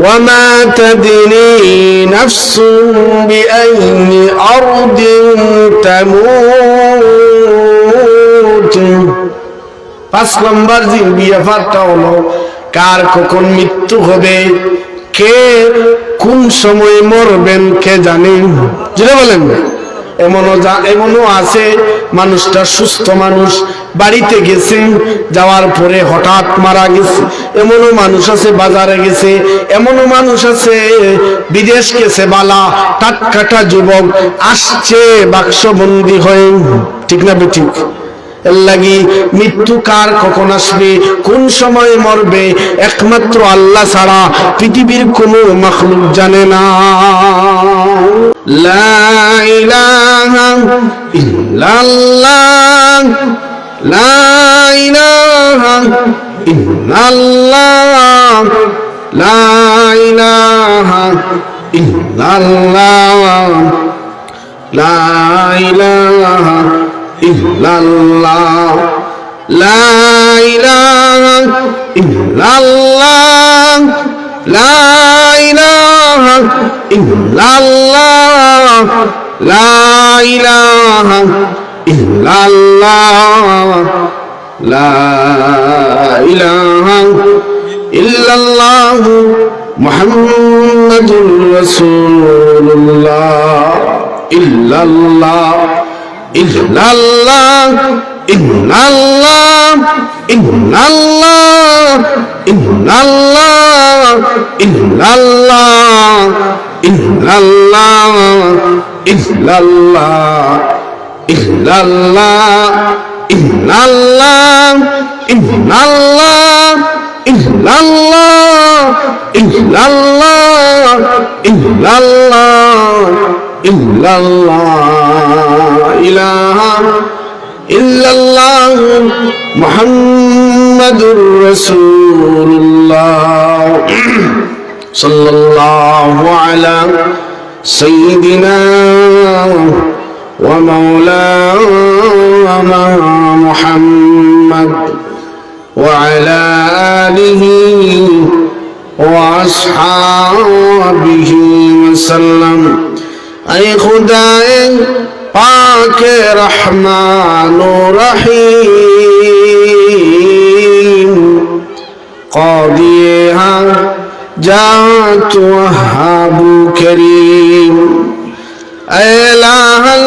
وما تدري نفس بأي أرض تموت 5 নম্বর যে ব্যাপারটা হলো কার কখন মৃত্যু হবে, কে কোন সময় মরবেন কে জানে। যেটা বলেন এমনও আছে মানুষটা সুস্থ মানুষ, বাড়িতে গেছে, যাওয়ার পরে হঠাৎ মারা গেছে। এমনও মানুষ আছে বাজারে গেছে, এমনও মানুষ আছে বিদেশ গেছে, বালা টাটকাটা যুবক আসছে বাক্সবন্দি হয়ে। ঠিক না বেঠিক? এর লাগি মৃত্যু কার কখন আসবে, কোন সময় মরবে, একমাত্র আল্লাহ ছাড়া পৃথিবীর কোনো মাখলুক জানে না। লা ইলাহা ইল্লাল্লাহ, লা ইলাহা ইল্লাল্লাহ, লা ইলাহা ইল্লাল্লাহ, লা ইলাহা ইল্লাল্লাহ, লা ইলাহা ইল্লাল্লাহ, লা ইলাহা ইল্লাল্লাহ, লা ইলাহা ইল্লাল্লাহ, লা ইলাহা ইল্লাল্লাহ মুহাম্মাদুর রাসূলুল্লাহ। ইল্লাল্লাহ ইল্লাল্লাহ ইল্লাল্লাহ ইল্লাল্লাহ ইল্লাল্লাহ ইল্লাল্লাহ ইল্লাল্লাহ ইল্লাল্লাহ ইল্লাল্লাহ ইল্লাল্লাহ ইল্লাল্লাহ ইল্লাল্লাহ ইল্লাল্লাহ ইল্লাল্লাহ ইল্লাল্লাহ ইলাহা ইল্লাল্লাহ মুহাম্মাদুর রাসূলুল্লাহ সাল্লাল্লাহু আলা সাইয়্যিদিনা ওয়া মাওলানা মুহাম্মদ ওয়া আলা আলিহি ওয়া আসহাবিহি ওয়া সাল্লাম। ऐ खुदाए पाक रहमान रहीम क़ादिए हाजात वहाब करीम ऐ इलाहल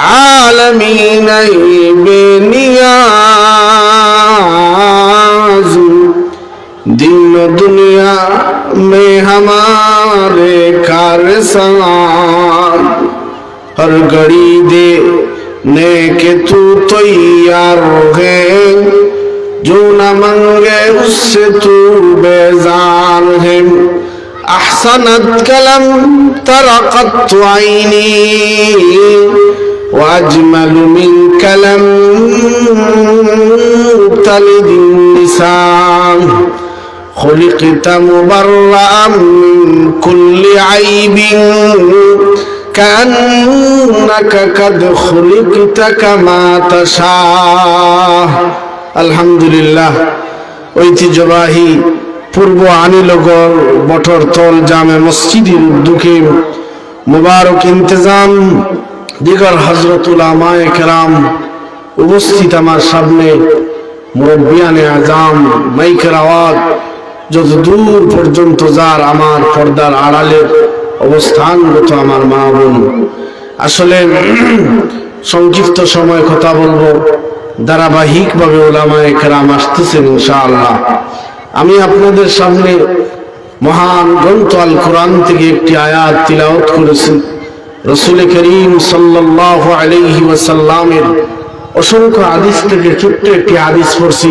आलमीन बेनियाज़ दिन दुनिया में हमारे कारसां हर घड़ी दे ने के तू तैयार है, जो न मंगे उससे तू बेजार है। अहसनत कलम तरक़त आईनी वाजमल मिन कलम तलिद निसान खुलिक़त मुबर्रअन मिन कुल्लि ऐबिन कान्नका कद खुलिक़त कमा तशा। আলহামদুলিল্লাহ। ঐতিহ্যবাহী পূর্ব আনিলগড় বটরতল জামে মসজিদের উদ্যোগে মুবারক ইন্তজাম দিগর হযরত উলামায়ে কেরাম উপস্থিত আমার সামনে মুরব্বিয়ানে আজম মাইকের আওয়াজ যত দূর পর্যন্ত যার আমার পর্দার আড়ালে অবস্থানগত আমার মা বোন, আসলে সংক্ষিপ্ত সময় কথা বলবো, ধারাবাহিকভাবে উলামায়ে কেরাম আসতেছেন ইনশাআল্লাহ। আমি আপনাদের সামনে মহান গ্রন্থ আল কোরআন থেকে একটি আয়াত তিলাওয়াত করেছি। রাসূল করিম সাল্লাল্লাহু আলাইহি ওয়াসাল্লামের অসংখ্য হাদিস থেকে ছোট্ট একটি হাদিস পড়ছি,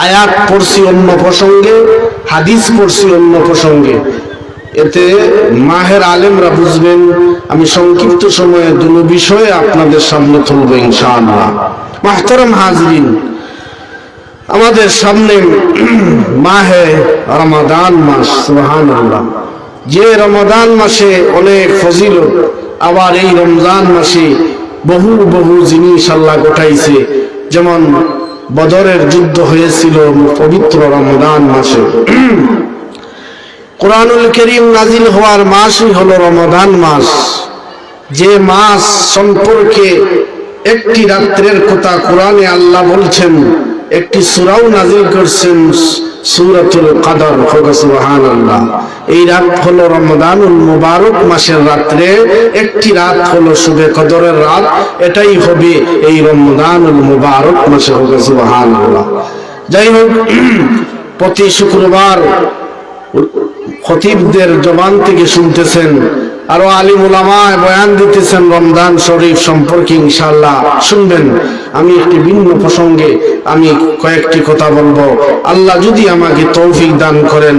আয়াত পড়ছি অন্য প্রসঙ্গে, হাদিস পড়ছি অন্য প্রসঙ্গে। এতে মাহের আলেমরা বুঝবেন। আমি সংক্ষিপ্ত সময়ে দুটো বিষয়ে আপনাদের সামনে তুলব ইনশাআল্লাহ। মুহতারাম হাজরিন, আমাদের সামনে মাহে রমাদান মাস, সুবহানাল্লাহ। যে রমাদান মাসে অনেক ফজিলত, আবার এই রমজান মাসে বহু বহু জিনিস আল্লাহ ঘটাইছে। যেমন বদরের যুদ্ধ হয়েছিল পবিত্র রমজান মাসে। কোরআনুল কারীম নাজিল হওয়ার মাসই হলো রমাদান মাস, যে মাস সম্পর্কে একটি রাত্রের কথা কোরআনে আল্লাহ বলছেন, একটি সূরাও নাজিল করেছেন, সূরাতুল কদর। সুবহানাল্লাহ। এই রাত হলো রমাদানুল মুবারক মাসের রাত্রে একটি রাত হলো শুবে কদরের রাত, এটাই হবে এই রমাদানুল মুবারক মাসে। সুবহানাল্লাহ। যাই হোক, প্রতি শুক্রবার খতিবদের জবান থেকে শুনতেছেন, আরো আলিম উলামায়ে বয়ান দিতেছেন রমজান শরীফ সম্পর্কে, ইনশাআল্লাহ শুনবেন। আমি একটি ভিন্ন প্রসঙ্গে আমি কয়েকটি কথা বলবো। আল্লাহ যদি আমাকে তৌফিক দান করেন,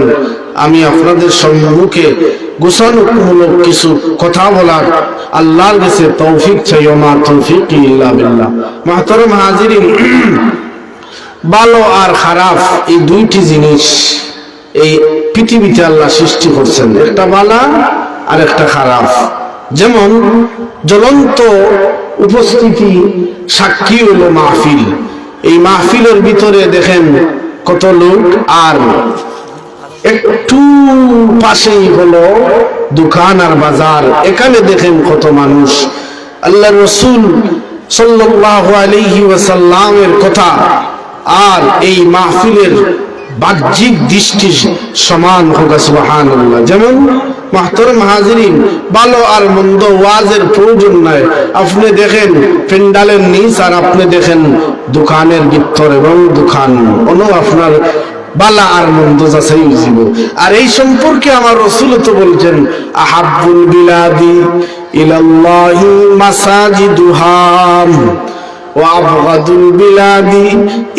আমি আপনাদের সম্মুখে গোছানোমূলক কিছু কথা বলার আল্লাহর কাছে তৌফিক চাই। ওমা তৌফিকি ইল্লা বিল্লাহ। মুহতারাম হাজিরিন, ভালো আর খারাপ এই দুইটি জিনিস এই পৃথিবীতে আল্লাহ সৃষ্টি করছেন, একটা ভালো আর একটা খারাপ। যেমন জ্বলন্ত উপস্থিতি সাক্ষী হলো মাহফিল। এই মাহফিলের ভিতরে দেখেন কত লোক, আর একটু পাশেই হলো দোকান আর বাজার, এখানে দেখেন কত মানুষ। আল্লাহর রাসূল সাল্লাল্লাহু আলাইহি ওয়াসাল্লামের কথা আর এই মাহফিলের বাহ্যিক দৃষ্টি সমান হোক। সুবহানাল্লাহ। যেমন মুহতারাম হাজিরিন, ভালো আর মন্দ ওয়াজের প্রয়োজন নাই। আপনি দেখেন পেন্ডালের নিচ, আর আপনি দেখেন দোকানের ভিতর এবং দোকান অনু আপনার বালা আর মন্দ যাচাই হইব। আর এই সম্পর্কে আমার রাসূল তো বলছেন, আহাব্বুল বিলাদি ইলাল্লাহি মাসাজিদুহা وأبغض البلاد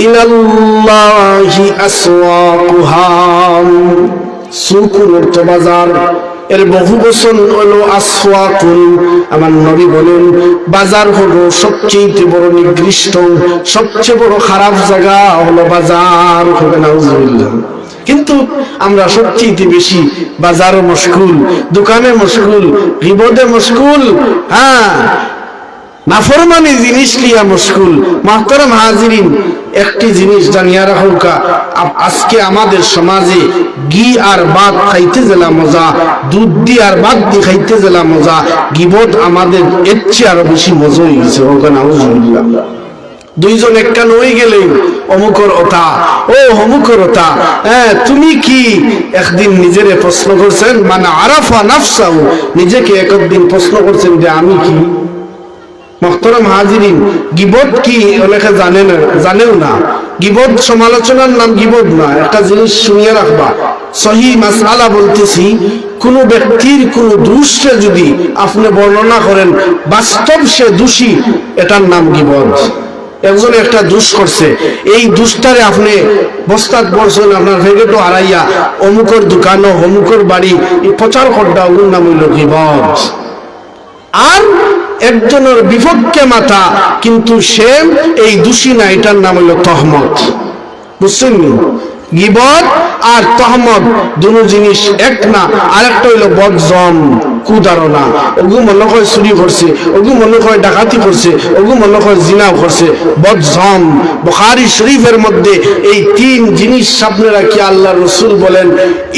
إلى الله أسواقها। সুকুন অর্থ বাজার, এর বহু বচন হলো আসওয়াকুন। আমার নবী বলেন, বাজার হলো সবচেয়ে বড় নিকৃষ্ট, সবচেয়ে বড় খারাপ জায়গা হলো বাজার। হবে নাউজুবিল্লাহ। কিন্তু আমরা সবচেয়ে বেশি বাজারে মশগুল, দোকানে মশগুল, গীবতে মশগুল, হ্যাঁ, নাফরমানি জিনিস লিয়া মুশকুল। মুহতারাম হাজিরিন, একটি জিনিস জানিয়া রাখুকা, আজকে আমাদের সমাজে ঘি আর ভাত খাইতে জেলা মজা, দুধ দি আর ভাত দি খাইতে জেলা মজা, গীবত আমাদের এর চেয়ে আরো বেশি মজা হয়ে গেছে। নাউজুবিল্লাহ। দুইজন একখান হয়ে গেলে অমুকর ওতা, ও অমুকর ওতা। হ্যাঁ, তুমি কি একদিন নিজেরে প্রশ্ন করছেন? মানে আরাফা নাফসাহু, নিজেকে একদিন প্রশ্ন করছেন যে আমি কি? মুহতারাম হাজিরিন, গীবত কি অনেকে জানেও না। গীবত সমালোচনার নাম গীবত না। একটা জিনিস শুনিয়ে রাখবা, সহি মাসআলা বলতেছি, কোন ব্যক্তির কোন দোষে যদি আপনি বর্ণনা করেন বাস্তব সে দোষী, এটার নাম গীবত। একজন একটা দোষ করছে, এই দোষটারে আপনি বস্তাত বলছেন, আপনার ভেগেটো হারাইয়া অমুকর দোকানও অমুকর বাড়ি প্রচার করডা, ওর নাম হইল গীবত। আর একজনের বিপক্ষে মাথা, কিন্তু সে এই দোষী না, এটার নাম হইল তহমত। বুঝছেন? গীবত আর তহমত দুটো জিনিস এক না। আরেকটা হইল বদজম, কুধারণা। ওগু মনে হয় চুরি করছে, ওগু মনে হয় ডাকাতি করছে, ওগু মনে হয় জিনা করছে, বদজম। বুখারী শরীফের মধ্যে এই তিন জিনিস সামনে রাখি আল্লাহ রাসূল বলেন,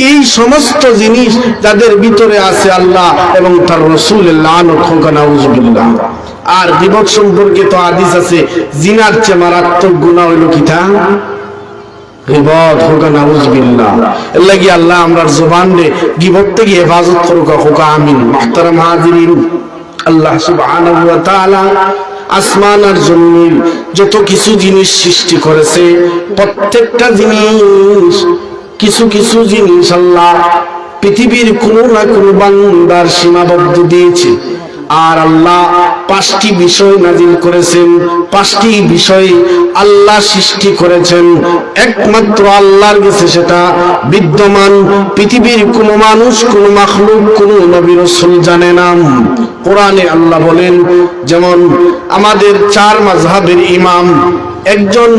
এই সমস্ত জিনিস যাদের ভিতরে আছে, আল্লাহ এবং তার রাসূলের লানত হোক। নাউজুবিল্লাহ। আর গীবত সম্পর্কে তো হাদিস আছে, জিনার চেয়ে মারাত্মক গুনাহ হইল কিতা? গীবত হোক। নাউজুবিল্লাহ। এর লাগি আল্লাহ আমরার জবান রে গীবত থেকে হেফাজত করুক, হোক আমিন। মুহতারাম হাজিরিন, আল্লাহ সুবহানাহু ওয়া তাআলা আসমান আর জমিন যত কিছু জিনিস সৃষ্টি করেছে, প্রত্যেকটা জিনিস কিছু কিছু জিনিস আল্লাহ পৃথিবীর কোনো না কোনো বান্দার সীমাবদ্ধ দিয়েছে। আর আল্লাহ 5টি বিষয় নাজিল করেছেন, 5টি বিষয় আল্লাহ সৃষ্টি করেছেন, একমাত্র আল্লাহর কাছে সেটা বিদ্যমান। পৃথিবীর কোনো মানুষ, কোনো মাখলুক, কোনো নবী রাসূল জানে না। কোরআনে আল্লাহ বলেন, যেমন আমাদের 4 মাযহাবের ইমাম, একজন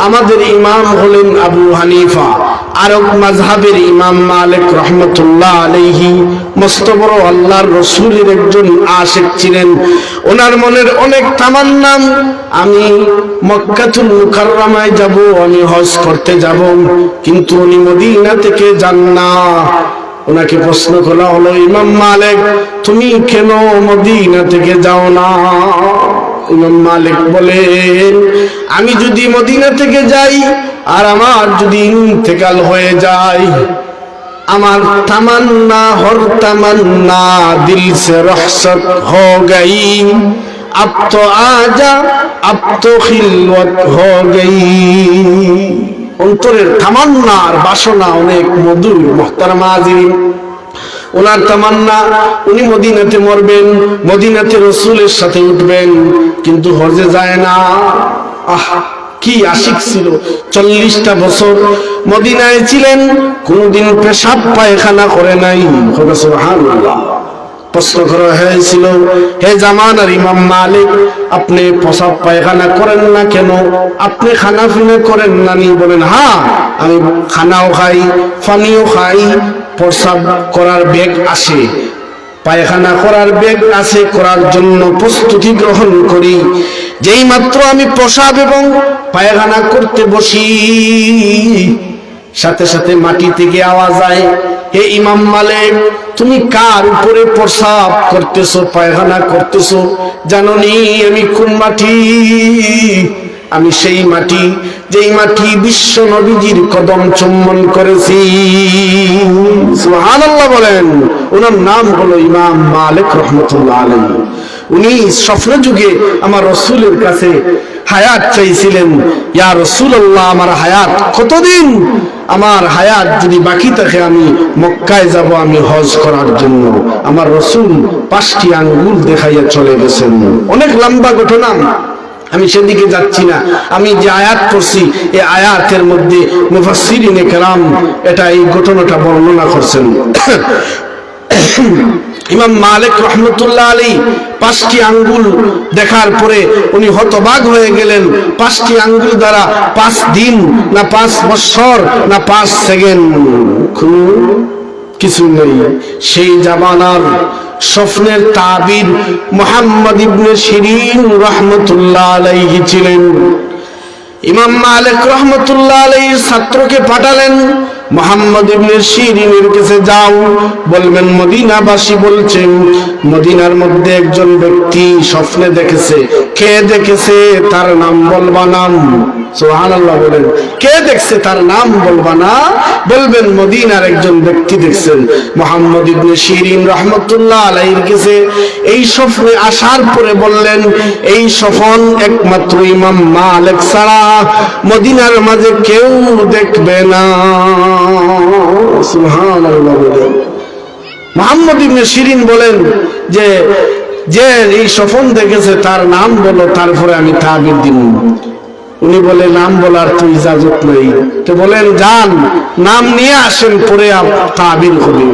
আমাদের ইমাম হলেন আবু হানিফা, আর এক মাযহাবের ইমাম মালিক রাহমাতুল্লাহ আলাইহি, মস্ত বড় আল্লাহর রাসূলের একজন আশিক ছিলেন। ওনার মনের অনেক তামান্না, আমি মক্কাতুল মুকাররমায় যাব, আমি হজ করতে যাব, কিন্তু উনি মদিনা থেকে যান না। ওনাকে প্রশ্ন করা হলো, ইমাম মালিক তুমি কেন মদিনা থেকে যাও না? ইমাম মালিক বলেন, আমি যদি মদিনা থেকে যাই আর আমার যদি ইন্তেকাল হয়ে যায়, আমার तमन्ना हर तमन्ना दिल से रुखसत हो गई, अब तो आजा अब तो खिलवत हो गई। অন্তরের তামান্না আর বাসনা অনেক মধুর মুহতারাম হাজিরিন। ওনার তামান্না উনি মদিনাতে মরবেন, মদিনাতে রাসূলের সাথে উঠবেন, কিন্তু হজে যায় না। আহ কি আশিক ছিল, 40টা বছর মদিনায় ছিলেন, কোনদিন পেশাব পায়খানা করে নাই। সুবহানাল্লাহ। প্রশ্ন করা হয়েছিল, হে জামানার ইমাম মালিক, আপনি পেশাব পায়খানা করেন না কেন? আপনি খানা পিনা করেন না? নি বলেন, হ্যাঁ আমি খানাও খাই, পানিও খাই, পেশাব করার বেগ আসে, পায়খানা করার বেগ আছে, করার জন্য প্রস্তুতি গ্রহণ করি। যেই মাত্র আমি পেশাব এবং পায়খানা করতে বসি, সাথে সাথে মাটি থেকে আওয়াজ হয়, হে ইমাম মালিক, তুমি কার উপরে পেশাব করতেছো, পায়খানা করতেছো? জানো নি আমি কোন মাটি? আমি সেই মাটি যেই মাটি বিশ্ব নবীজির কদম চুম্বন করেছি। সুবহানাল্লাহ বলেন। ওনার নাম হলো ইমাম মালিক রহমতুল্লাহ আলাইহি। উনি স্বপ্ন যুগে আমার রাসূলের কাছে হায়াত চাইছিলেন, ইয়া রাসূলুল্লাহ আমার হায়াত কতদিন? আমার হায়াত যদি বাকি থাকে আমি মক্কায় যাব আমি হজ করার জন্য। আমার রাসূল 5টি আঙ্গুল দেখাইয়া চলে গেছেন। অনেক লম্বা ঘটনা, আমি সেদিকে যাচ্ছি না। আমি যে আয়াত পড়ছি এই আয়াতের মধ্যে মুফাসসিরিনে কেরাম এটা এই ঘটনাটা বর্ণনা করছেন। ইমাম মালিক রহমতুল্লাহ আলাইহি 5টি আঙ্গুল দেখার পরে উনি হতবাক হয়ে গেলেন। 5টি আঙ্গুল দ্বারা 5 দিন না 5 বছর না 5 সেকেন্ড কিছু নেই। সেই জামানার স্বপ্নের তাবির মুহাম্মদ ইবনে শিরিন রহমতুল্লাহ আলাইহি ছিলেন। ইমাম মালিক রহমতুল্লাহ আলাইহির ছাত্রকে পাঠালেন, মুহাম্মদ ইবনে শিরিনের কাছে যাও, বলবেন মদিনাবাসী বলছেন মদিনার মধ্যে একজন ব্যক্তি স্বপ্নে দেখেছে। কে দেখেছে তার নাম বলবা না। সুবহানাল্লাহ বলেন। কে দেখছে তার নাম বলবা না, বলবেন মদিনার একজন ব্যক্তি দেখছেন। মুহাম্মদ ইবনে শিরিন রহমতুল্লাহ আলাইহির কাছে এই স্বপ্নে আসার পরে বললেন, এই স্বপ্ন একমাত্র ইমাম মালিক ছাড়া মদিনার মাঝে কেউ দেখবে না। সুবহানাল্লাহ বলেন। মুহাম্মদ ইবনে শিরিন বলেন যে যে এই স্বপ্ন দেখেছে তার নাম বলো, তারপরে আমি তাবির দিব। উনি বলে নাম বলার তো ইজাজত নেই। তো বলেন যান নাম নিয়ে আসেন, পরে তাবির করবেন।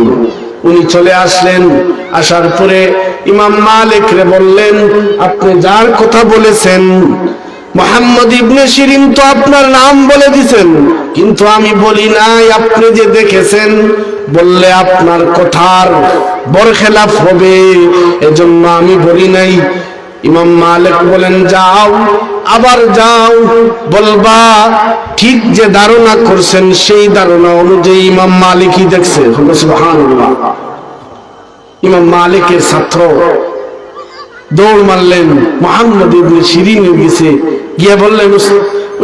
উনি চলে আসলেন। আসার পরে ইমাম মালিক রে বললেন, আপনি যার কথা বলেছেন মুহাম্মদ ইবনে শিরিন তো আপনার নাম বলে দিয়েছেন, কিন্তু আমি বলি নাই। আপনি যে দেখেছেন বললে আপনার কথার বরখেলাফ হবে, এজন্য আমি বলি নাই। ইমাম মালিক বলেন যাও, আবার যাও, বলবা ঠিক যে ধারণা করছেন সেই ধারণা অনুযায়ী ইমাম মালিকই দেখছে। সুবহানাল্লাহ। ইমাম মালিকের ছাত্র দৌড় মারলেন মুহাম্মদ ইবনে শিরিনের কাছে, গিয়ে বললেন,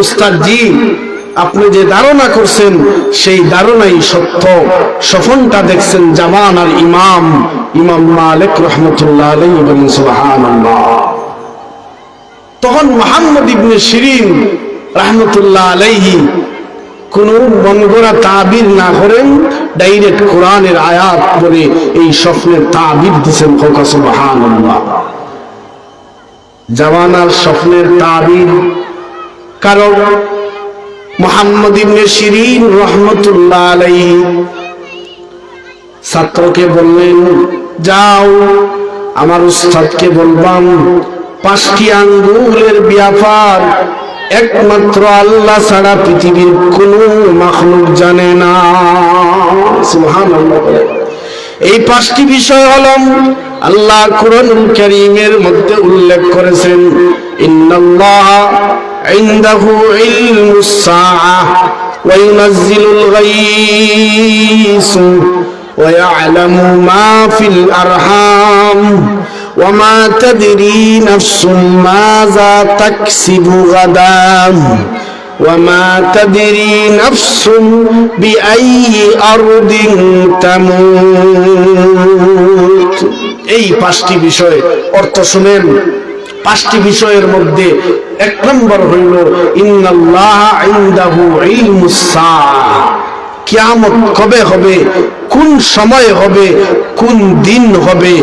উস্তাদ জি, আপনি যে ধারণা করছেন সেই ধারণাই সত্য। স্বপ্নটা দেখছেন জামানার ইমাম ইমাম মালিক রহমতুল্লাহ আলাইহি বলেন সুবহানাল্লাহ। তখন মুহাম্মদ ইবনে শিরিন রহমতুল্লাহ আলাইহি কোন মনগড়া তাবির না করেন, ডাইরেক্ট কোরআনের আয়াত বলে এই স্বপ্নের তাবির দিয়েছেন। সুবহানাল্লাহ। জামানার স্বপ্নের তাবির কারণ মুহাম্মদ ইবনে শিরিন রহমতুল্লাহ আলাইহি ছাত্রকে বললেন, যাও আমার উস্তাদকে বলবাম 5টি আঙ্গুলের ব্যাপার একমাত্র আল্লাহ ছাড়া পৃথিবীর কোন মাখলুক জানে না। সুবহানাল্লাহ। এই 5টি বিষয় হলো আল্লাহ কুরআনুল কারীমের মধ্যে উল্লেখ করেছেন, ইন্নাল্লাহা ইনদাহু ইলমুস সাআহ ওয়া ইউনাজ্জিলুল গায়স ويعلم ما في الأرحام وما تدري نفس ماذا تكسب غدا وما تدري نفس بأي أرض تموت। এই পাঁচটি বিষয় অর্থ শুনেন। পাঁচটি বিষয়ের মধ্যে এক নম্বর হইল ইন্নাল্লাহা ইনদাহু ইলমুস সাআহ, কিয়ামত কবে হবে, কোন সময় হবে, কোন দিন হবে,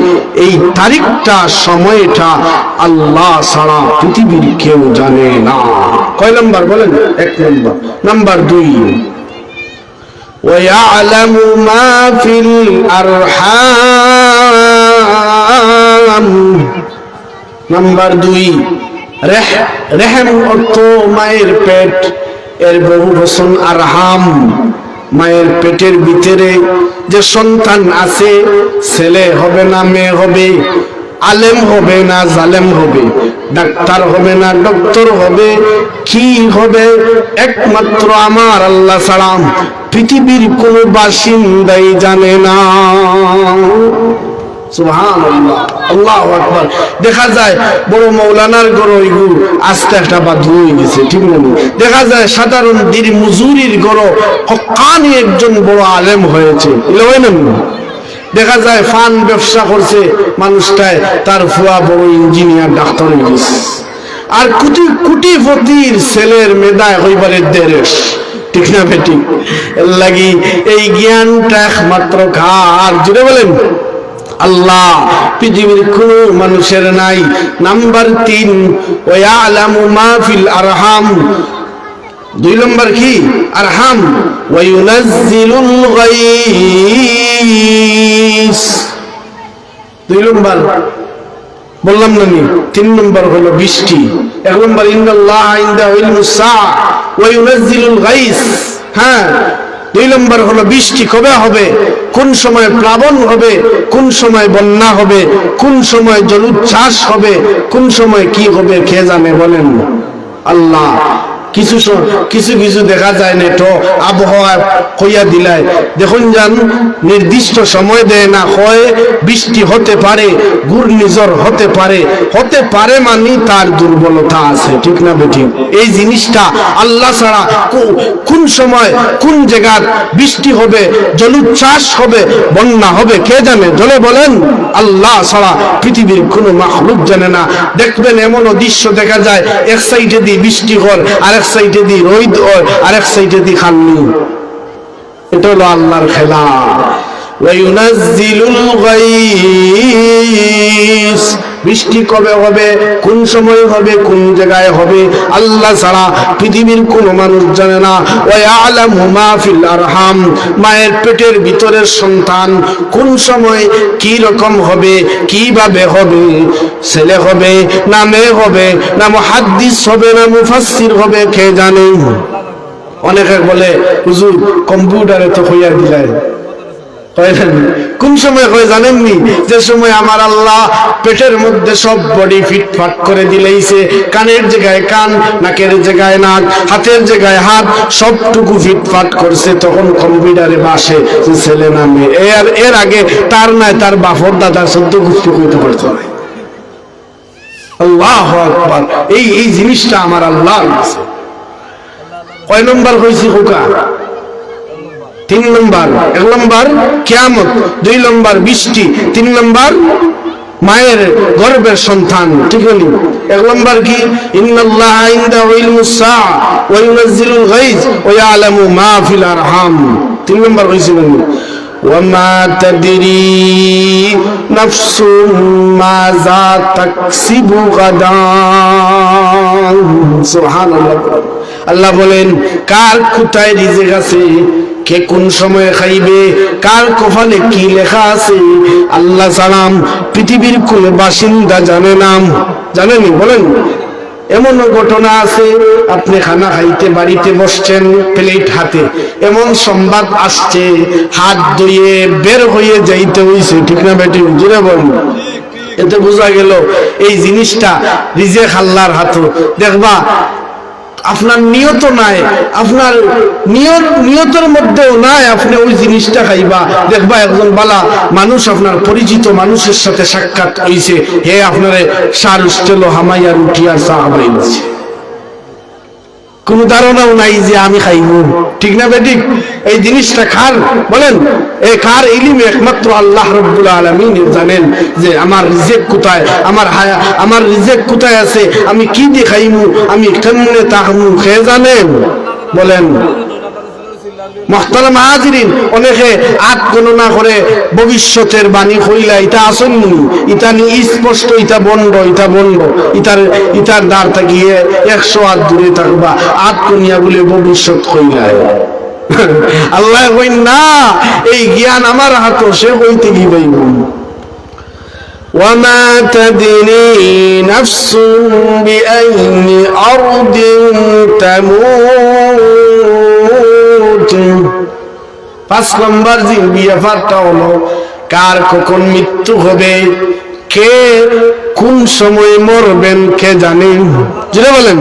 এই তারিখটা সময়টা আল্লাহ ছাড়া পৃথিবীর কেউ জানে না। কয় নম্বর বলেন? এক নম্বর। নাম্বার দুই, ওয়ায়ালামু মা ফিল আরহাম। নাম্বার দুই, রেহম অর্থ মায়ের পেট, এর বহু বচন আরহাম। মায়ের পেটের ভিতরে যে সন্তান আছে, ছেলে হবে না মেয়ে হবে, আলেম হবে না জালেম হবে, ডাক্তার হবে না ডক্টর হবে, কি হবে একমাত্র আমার আল্লাহ ছাড়া পৃথিবীর কোন বাসিন্দাই জানে না। সুবহানাল্লাহ, আল্লাহু আকবার। দেখা যায় বড় মৌলানার ঘর ওইগু আস্তে একটা বাদ হয়ে গেছে, ঠিক না? দেখা যায় সাধারণ দিন মজুরির ঘর হক্কানি একজন বড় আলেম হয়েছে, দেখা যায় ফান ব্যবসা করছে মানুষটায়, তার ফুয়া বড় ইঞ্জিনিয়ার ডাক্তার হয়ে গেছে। আর কোটি কোটিপতির ছেলের মেধায় হইবারের দেশ, ঠিক না বেটি? লাগি এই জ্ঞানটা একমাত্র কার? জুড়ে বলেন আল্লাহ, পৃথিবীর কোন মানুষের নাই। নাম্বার তিন, ওয়ায়ালামু মা ফিল আরহাম। দুই নম্বর কি? আরহাম। ওয়ায়ুনাজ্জিলুল গায়স। দুই নম্বর বললাম না নি? তিন নম্বর হলো বৃষ্টি। এক নম্বর ইন্নাল্লাহা ইনদাহু ইলমুস সাআহ ওয়া ইউনাজ্জিলুল গায়স। হ্যাঁ, দুই নম্বর হলো বৃষ্টি কবে হবে, কোন সময় প্লাবন হবে, কোন সময় বন্যা হবে, কোন সময় জলোচ্ছ্বাস হবে, কোন সময় কি হবে কে জানে? বলেন আল্লাহ। কিছু কিছু দেখা যায় না তো আবহাওয়া কইয়া দিলায়, দেখুন যান নির্দিষ্ট সময় দেয় না, হয় বৃষ্টি হতে পারে, ঘূর্ণিঝড় হতে পারে মানে তার দুর্বলতা আছে, ঠিক না বেঠিক? এই জিনিসটা আল্লাহ ছাড়া কোন সময় কোন জায়গায় বৃষ্টি হবে, জলোচ্ছ্বাস হবে, বন্যা হবে কে জানে? জলে বলেন আল্লাহ ছাড়া পৃথিবীর কোন মাখলুক জানে না। দেখবেন এমনও দৃশ্য দেখা যায়, এক সাইডে দিয়ে বৃষ্টি হয়, আরেক সাইডে দিয়ে রোদ হয়, আরেক সাইডে দিয়ে খান্নি। এটা হলো আল্লাহর খেলা। ওয়ায়ুনাজ্জিলুল গায়স। বৃষ্টি কবে হবে, কোন সময় হবে, কোন জায়গায় হবে, আল্লাহ ছাড়া পৃথিবীর কোন মানুষ জানে না। ওয়ায়ালামু মা ফিল আরহাম। মায়ের পেটের ভিতরের সন্তান কোন সময় কি রকম হবে, কিভাবে হবে, ছেলে হবে না মেয়ে হবে, না মুহাদ্দিস হবে না মুফাসসির হবে কে জানে? অনেকে বলে হুজুর কম্পিউটারে তো হইয়া দিলেন। কোন সময় হয় জানেননি? যে সময় আমার আল্লাহ পেটের মধ্যে সব বডি ফিটফাট করে দিলেইছে, কানের জায়গায় কান, নাকের জায়গায় নাক, হাতের জায়গায় হাত, সবটুকু ফিটফাট করছে, তখন কম্পিউটারে বাসে যে ছেলে না মেয়ে। এর আগে তার নাই তার বাপর দাদার সদ্য গুষ্টি করতে পারতো না। আল্লাহু আকবার। এই জিনিসটা আমার আল্লাহর কাছে। কয় নম্বর হয়েছে খোকা? তিন নম্বর। এক নম্বর কিয়ামত, দুই নম্বর বৃষ্টি, তিন নম্বর মায়ের গর্ভের সন্তান, ঠিক হলি? এক নম্বর কি? ইন্নাল্লাহা ইনদাহু ইলমুস সাআহ ওয়া ইউনাজ্জিলুল গায়স ওয়া ইয়ালামু মা ফিল আরহাম। তিন নম্বর হইছে মানে ওয়ামা তাদরি নাফসুম মাযা তাকসিবু গাদান। সুবহানাল্লাহ। আল্লাহ বলেন কার কোথায় রিজিক আছে, কে কোন সময় খাইবে, কার কপালে কি লেখা আছে আল্লাহ সালাম পৃথিবীর কোন বাসিন্দা জানে না। জানেনি? বলেন। এমন ঘটনা আছে, আপনি খানা খাইতে বাড়িতে বসছেন প্লেট হাতে, এমন সংবাদ আসছে হাত ধুয়ে বের হয়ে যাইতে হইছে, ঠিক না বেটি? জুড়ে বলেন। এতে বোঝা গেল এই জিনিসটা রিজিক আল্লাহর হাতে। দেখবা আপনার নিয়ত নাই, আপনার নিয়তের মধ্যেও নাই আপনি ওই জিনিসটা খাইবা, দেখবা একজন বালা মানুষ আপনার পরিচিত মানুষের সাথে সাক্ষাৎ হইছে, হে আপনারে সার উঠলো হামাইয়ার উঠিয়া চা বানাইছে, কোন ধারণাও নাই যে আমি খাইব, ঠিক না বেঠিক? এই জিনিসটা কার বলেন? এই কার ইলমে? একমাত্র আল্লাহ রাব্বুল আলামিন জানেন যে আমার রিজিক কোথায়, আমার রিজিক কোথায় আছে, আমি কি দিয়ে খাইমু, আমি কেমনে তাকমু, কে জানেন? বলেন মুহতারাম হাজিরিন, অনেকে আট গণনা করে ভবিষ্যতের বাণী কইলা, এটা আসেননি, এটা নি স্পষ্ট, এটা বন্ধ, এটা বন্ধ, ইটার দ্বার থাকিয়ে 100 হাত দূরে থাকবা, আট গনিয়া বলে ভবিষ্যৎ কইলা। আল্লাহ কইন না, এই জ্ঞান আমার হাতে, সে কইতে কি পাইব। وما تدري نفس بأي أرض تموت। 5 নম্বর যে ব্যাপারটা হলো কার কখন মৃত্যু হবে, কে কোন সময় মরবেন কে জানেন? জুড়ে বলেন।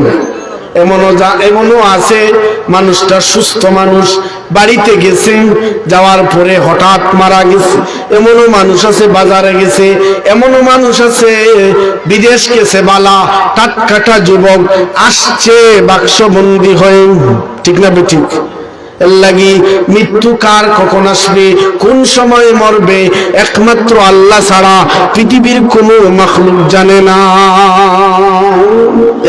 এমনও আছে মানুষটা সুস্থ মানুষ, বাড়িতে গেছে, যাওয়ার পরে হঠাৎ মারা গেছে। এমনও মানুষ আছে বাজারে গেছে, এমনও মানুষ আছে বিদেশ গেছে, বালা টাটকাটা যুবক আসছে বাক্সবন্দি হয়ে, ঠিক না বেঠিক? এর লাগি মৃত্যু কার কখন আসবে, কোন সময় মরবে, একমাত্র আল্লাহ ছাড়া পৃথিবীর কোনো মাখলুক জানে না।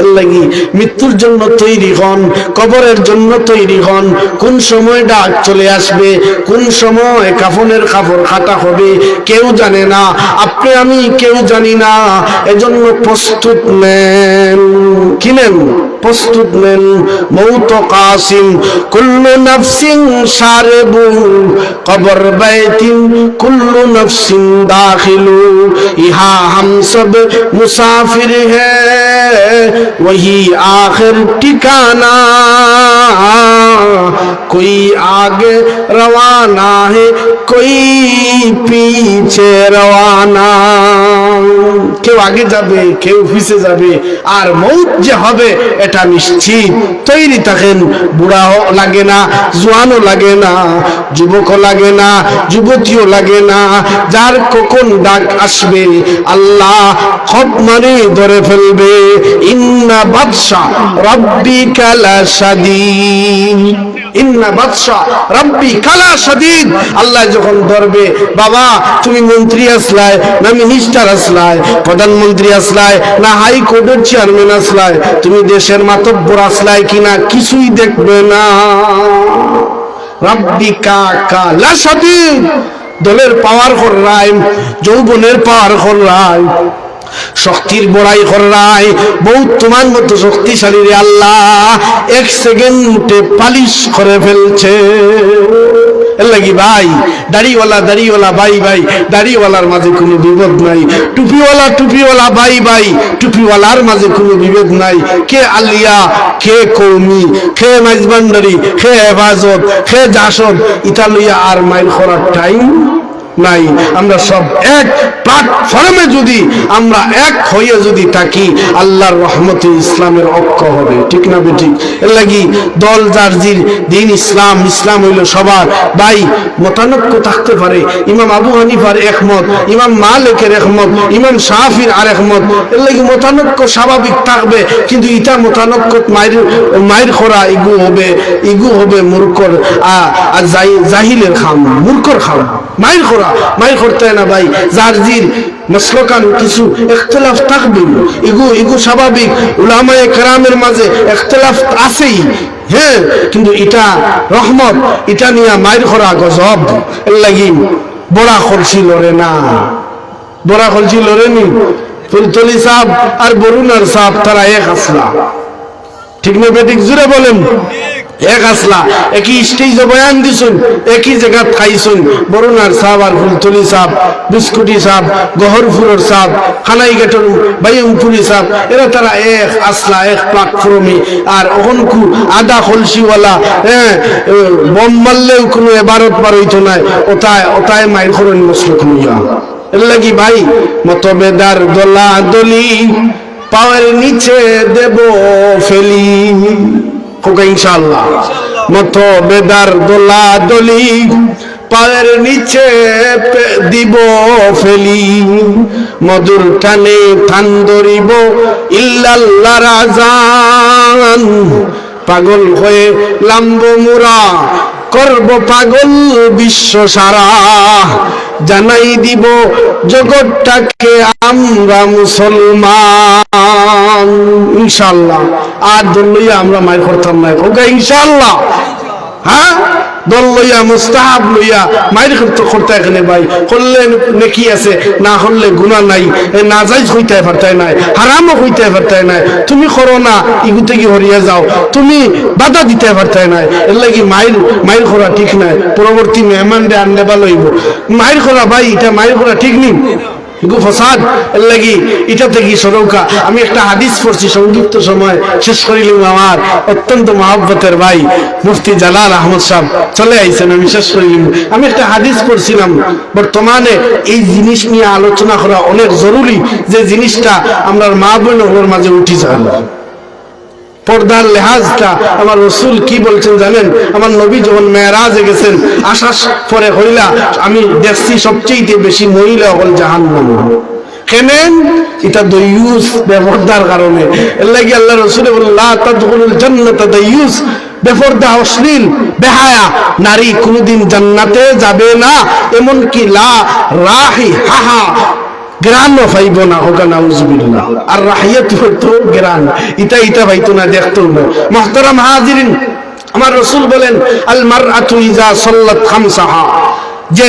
এর লাগি মৃত্যুর জন্য তৈরি হন, কবরের জন্য তৈরি হন। কোন সময় ডাক চলে আসবে, কোন সময় কাফনের কাপড় কাটা হবে কেউ জানে না, আপনি আমি কেউ জানি না। এজন্য প্রস্তুত নেন, কি নেন? প্রস্তুত নেন। মৌত কাসিম কুল্লু নাফসিন শারিবু কবর বাইতিন কুল্লু নাফসিন দাখিলু, ইহা হাম সব মুসাফির হ্যায় वही आखिर ठिकाना, कोई आगे रवाना है कोई पीछे रवाना। কেউ আগে যাবে কেউ পিছে যাবে, আর মৌত যে হবে এটা নিশ্চিত। তৈরি থাকেন। বুড়া লাগে না, জোয়ানও লাগে না, যুবকও লাগে না, যুবতীও লাগে না। যার কখন ডাক আসবে আল্লাহ খপ মারে ধরে ফেলবে। ইন্না বাদশা রাব্বিকা লাশাদীদ, ইন্না বাদশা রাব্বিকা লাশাদীদ। আল্লাহ যখন ধরবে, বাবা তুমি মন্ত্রী আসলাই না মিনিস্টার আসলাই, প্রধানমন্ত্রী আসলাই না হাইকোর্টের চেয়ারম্যান আসলাই, তুমি দেশের মাতব্বর আসলাই কিনা কিছুই দেখবে না। রাব্বিকা লাশাদীদ, দলের পাওয়ার কররাই, যৌবনের পাওয়ার কররাই, শক্তির বড়াই কররাই, বহুত তোমার মতো শক্তিশালী রে আল্লাহ 1 সেকেন্ডে পালিশ করে ফেলছে। এর লাগি ভাই দাড়িওয়ালা ভাই ভাই, দাড়িওয়ালার মাঝে কোনো বিভেদ নাই। টুপিওয়ালা ভাই ভাই, টুপিওয়ালার মাঝে কোনো বিভেদ নাই। কে আলিয়া, কে কৌমি, কে মাইজবান্ডারি, কে হেফাজত, কে জাসদ, ইটা লইয়া আর মাইল করার টাইম নাই। আমরা সব এক প্ল্যাটফর্মে যদি আমরা এক হয়ে যদি থাকি, আল্লাহর রহমতে ইসলামের ঐক্য হবে, ঠিক না বেঠিক? এর লাগি দল জার্জির দিন ইসলাম, ইসলাম হইল সবার। ভাই মতানৈক্য থাকতে পারে, ইমাম আবু হানিফার একমত, ইমাম মালিকের একমত, ইমাম শাফির আর একমত। এর লাগি মতানৈক্য স্বাভাবিক থাকবে, কিন্তু ইটা মতানৈক্য মায়ের খোরা ইগু হবে মূর্খর আর জাহিলের খাম, মূর্খর খাম। মায়ের করতে না ভাই, জার্জির মাসলকান কিছু ইখতিলাফ থাকবে, ইগু স্বাভাবিক। উলামায়ে কেরামের মাঝে ইখতিলাফ আছেই, হ্যাঁ, কিন্তু এটা রহমত, এটা নিয়ে মায়ের করা গজব। এর লাগি বড়া খরচি লড়ে না, বড়া খরচি লড়েনি। ফুলতলি সাহেব আর বরুণার সাহেব তারা এক আসলা, ঠিক না বেঠিক? জুড়ে বলেন। এক আসলা, একই স্টেজে বয়ান দিছুন, একই জায়গা খাইছুন। বরুণার সাহেব আর ফুলতলি সাহেব, বিস্কুটি সাহেব, গহরপুরের সাহেব, খানাইঘাটের বাইমপুরি সাহেব, এরা তারা এক আসলা, এক প্ল্যাটফর্মে। আর অহনকু আদা খলসিওয়ালা, হ্যাঁ, বম মারলেও কোনো এবারত বার হইতো নাই, ওটায় মাইর করেন মসলক নিয়া। এর লাগি ভাই মতবেদার দলা দলি পায়ের নিচে দেব ফেলি, হোক ইনশাআল্লাহ। মত বেদার দোলা দলি পায়ের নিচে দিব ফেলি, মধুর টানে টান ধরিব ইল্লাল্লাহ রাজান, পাগল হয়ে লাম্ব মুরা করব পাগল বিশ্ব সারা, জানাই দিব জগৎটাকে আমরা মুসলমান ইনশাআল্লাহ। আর দল লইয়া আমরা মায়ের করতাম না, ওকে ইনশাআল্লাহ। হ্যাঁ, দল লইয়া মুস্তাহাব লইয়া মায়ের করতে এখানে ভাই করলে নেকি আছে, না করলে গুনাহ নাই, না যাইজ হইতে পারতাই নাই, হারামও হইতে পারতাই নাই। তুমি করো না ইগুতে কি হরিয়া যাও, তুমি বাধা দিতে পারতাই নাই। এর লাগি মায়ের করা ঠিক নাই, পরবর্তী মেহমান দে আনলে ভালো হইব। মায়ের করা ভাই এটা মায়ের করা ঠিক নেই, ফসাদ। এর লাগি এটা থেকে সরৌকা। আমি একটা হাদিস পড়ছি সংক্ষিপ্ত সময় শেষ করিলাম। আমার অত্যন্ত মহব্বতের ভাই মুফতি জালাল আহমদ সাহেব চলে আইছেন, আমি শেষ করিলাম। আমি একটা হাদিস পড়ছিলাম। বর্তমানে এই জিনিস নিয়ে আলোচনা করা অনেক জরুরি, যে জিনিসটা আমরা মা বোনের মাঝে উঠি যায়। পর্দার লেহাজটা আমার রসুল কি বলছেন জানেন? আমার নবী যখন মেরাজে গেছেন, আসার পরে হইলা আমি দেখছি সবচেয়ে বেশি মহিলা হল জাহান্নাম। কেনেন? এটা দায়ুস বেপরদার কারণে। এর লাগি আল্লাহ রসুল বললেন লা তাদখুলুল জান্নাতা দায়ুস, বেপরদা অশ্লীল বেহায়া নারী কোনদিন জান্নাতে যাবে না। এমনকি লা রাহি হাহা গ্রান পাইব না, হোক নাউজুবিল্লাহ। আর রাহিয়াত হইতো গ্রান, ইটা পাইতো না, দেখতো না। মুহতারাম হাজিরিন, আমার রাসূল বলেন আল মারআতু ইজা সাল্লাত খামসাহা, যে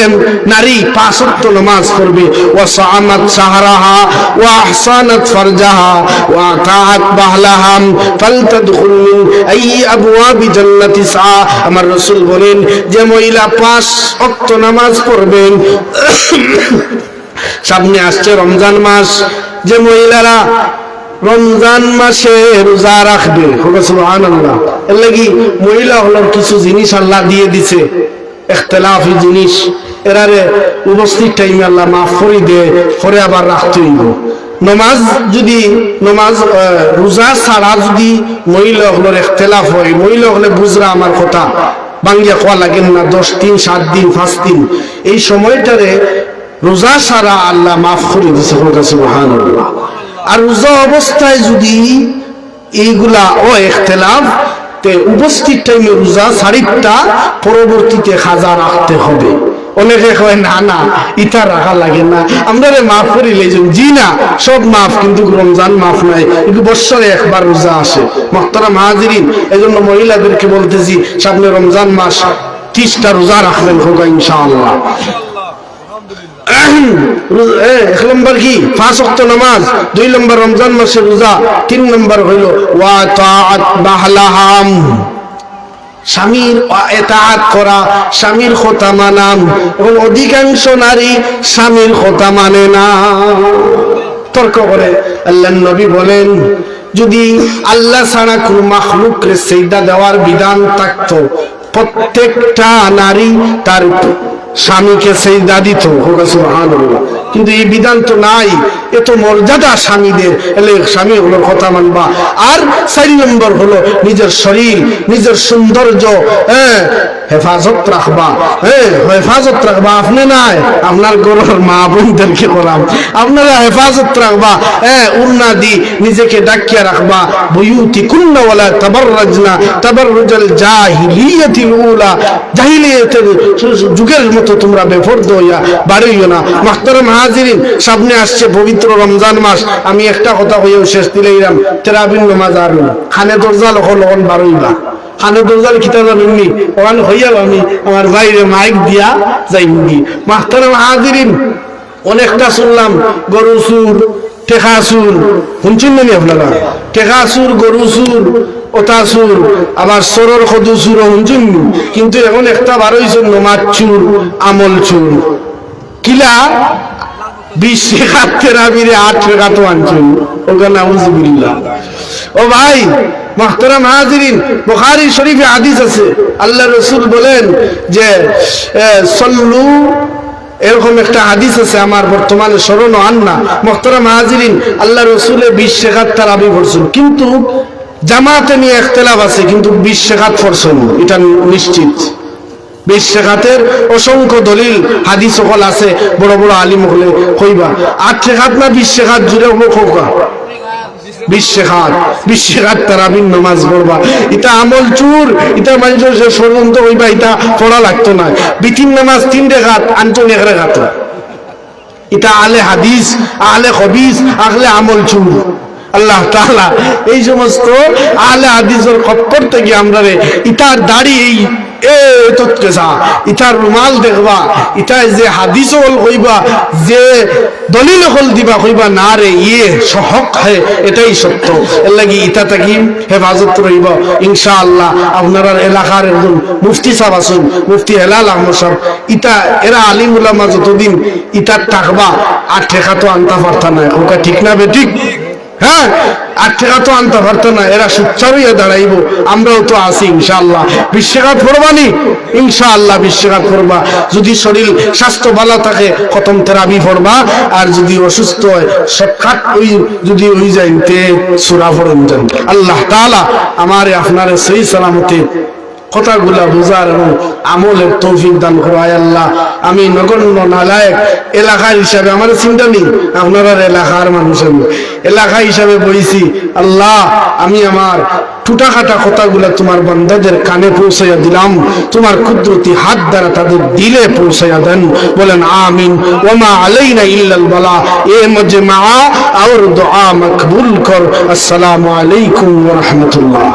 নারী 5 ওয়াক্ত নামাজ পড়বে, ওয়া সাআমাত শাহরাহা ওয়া আহসানাত ফারজাহা ওয়া আতাআত বাহলাহা ফালতাদখুল মিন আই আবওয়াবি জান্নাতি সা। আমার রাসূল বলেন যে মহিলা 5 ওয়াক্ত নামাজ পড়বেন, সামনে আসছে রমজান মাস, যে মহিলারা রমজান মাসে রোজা রাখবে, সুবহানাল্লাহ। এর লাগি মহিলা হলোর কিছু জিনিস আল্লাহ দিয়ে দিছে, ইখতিলাফি জিনিস, এরারে উপস্থিত টাইমে আল্লাহ মাফ করে দে, পরে আবার রাখতে হইব। নমাজ রোজা ছাড়া যদি মহিলা হলোর ইখতিলাফ হয়, মহিলা হলে বুঝরা আমার কথা বাঙ্গিয়া কোয়া লাগেন না, 10 দিন 7 দিন 5 দিন এই সময়টারে রোজা সারা আল্লাহ মাফ করে দিছে, সুবহানাল্লাহ। আর রোজা অবস্থায় যদি এইগুলা ইখতিলাফ তে উপস্থিত টাইমে রোজা সারিটা পরবর্তীতে খাজা রাখতে হবে। অনেকে কয় না না ইটা রাখা লাগে না, আমরা মাফ করিলে জি না, সব মাফ, কিন্তু রমজান মাফ নাই, কিন্তু বৎসরে একবার রোজা আসে। মুহতারাম হাজিরিন, এজন্য মহিলাদেরকে বলতেছি সামনে রমজান মাস 30টা রোজা রাখবেন, হোক ইনশাআল্লাহ। 1 নম্বর কি 5 ওয়াক্ত নামাজ, 2 নম্বর রমজান মাসের রোজা, 3 নম্বর হইল ওয়া তাআত বাহলাহাম, স্বামীর ইতাআত করা, স্বামীর কথা মানা। এবং অধিকাংশ নারী স্বামীর কথা মানে না, তর্ক করে। আল্লাহর নবী বলেন যদি আল্লাহ ছাড়া কোন মাখলুককে সিজদা দেওয়ার বিধান থাকতো, প্রত্যেকটা নারী তার স্বামীকে সিজদা দিত, সুবহানাল্লাহ। কিন্তু এই বিধান তো নাই, এত মর্যাদা স্বামীদের, এলে স্বামী হলো কথা মানবা। আর 4 নম্বর হলো নিজের শরীর, নিজের সৌন্দর্য হেফাজত রাখবা। হেফাজত রাখবা, আপনি নাই আপনার ঘরের মা বোনদেরকে করাম, আপনারা হেফাজত রাখবা। উন্না দি নিজেকে ডাকিয়া রাখবা। বুয়ুতি কুন্না ওয়ালা তাবাররাজনা তাবাররুজাল জাহিলিয়াতিল উলা, জাহিলিয়াতের যুগের মতো তোমরা বেপরদা হইয়া বাড়িও না। মুহতারাম হাজিরিন, সামনে আসছে পবিত্র রমজান মাস। আমি একটা কথা হইয়াও শেষ দিলাম, তারাবির নামাজ আর খানে দরজা লখন বারইবা, খানে দরজার কিতাব জানেননি, ওখানে হইয়াল আমি আমার বাইরে মাইক দিয়া যাইনি। মুহতারাম হাজিরিন, অনেকটা শুনলাম গরু চুর, টেকা চুর, শুনছেন না আপনারা? টেকা চুর, গরু চুর, ওটা চুর, আবার সরর সদু চুর শুনছেন। কিন্তু এখন একটা বার হয়েছে নমাজ চুর, আমল চুর, কিলা 20 রেখাত তেরাবিরে 8 রেখাত আনছেন, ওখানে নাউজুবিল্লাহ। ও ভাই মুহতারাম হাজিরিন, বুখারী শরীফে হাদিস আছে, আল্লাহ রাসূল বলেন যে সল্লু এরকম একটা হাদিস আছে আমার বর্তমানে স্মরণ আন্না মুহতারাম হাজিরিন, আল্লাহ রসুলে 20 রাকাত তারাবি পড়ছেন, কিন্তু জামাতে নিয়ে ইখতিলাফ আছে, কিন্তু 20 রাকাত পড়ছেন এটা নিশ্চিত। 20 রাকাতের অসংখ্য দলিল হাদিস সকল আছে, বড় বড় আলিম হলে কইবা 8 রাকাত না 20 রাকাত জুড়ে হবো খোকা 20 রাকাত তারাবির নামাজ পড়বা। এটা আমল চুর, এটা মানুষের ষড়যন্ত্র হইবা, এটা পড়া লাগতো না। বিতির নামাজ 3 রাকাত আনতো 1 রাকাত, এটা আলে হাদিস আলে হবিস আহলে আমল চুর। আল্লাহ তাআলা এই সমস্ত আলে হাদিসের খপ্পর থেকে আমরা রে ইতার দাড়ি ইতার রুমাল দেখবা, ইটা যে হাদিস হল কইবা, যে দলিল হল দিবা কইবা না রে ইয়ে সহক হয়, এটাই সত্য। এর লাগি ইটা থাকি হেফাজত রইব ইনশাআল্লাহ। আপনার এলাকার একজন মুফতি সাহেব আছেন, মুফতি হেলাল আহমদ সাহেব, ইটা এরা আলিম উলামা যতদিন ইটার থাকবা 8 টাকা তো আনতে পারতা না, ওটা ঠিক না বেঠিক? হ্যাঁ, 8 টাকা তো আনতে পারতো না, এরা সুচ্চার হইয়া দাঁড়াইব, আমরাও তো আছি ইনশাআল্লাহ। 20 রাকাত পড়বানি ইনশাআল্লাহ, 20 রাকাত পড়বা। যদি শরীর স্বাস্থ্য ভালো থাকে খতম তারাবি পড়বা, আর যদি অসুস্থ হয় শর্টকাট ওই যদি ওই যায় তে সূরা পড়েন যান। আল্লাহ তাআলা আমারে আপনারে সহি সালামতে কথাগুলা বুঝার এবং আমলের তৌফিক দান করো। আয় আল্লাহ, আমি নগণ্য নালায়েক এলাকার হিসাবে আমার চিন্তা নেই, আপনার এলাকার মানুষ আমি এলাকা হিসাবে বইছি। আল্লাহ, আমি আমার টুটাখাটা কথাগুলা তোমার বান্দাদের কানে পৌঁছাইয়া দিলাম, তোমার কুদরতি হাত দ্বারা তাদের দিলে পৌঁছাইয়া দেন। বলেন আমিন। ওমা আলাইনা ইল্লাল বালা। এ মজমা আর দোয়া মকবুল কর। আসসালামু আলাইকুম ওয়া রাহমাতুল্লাহ।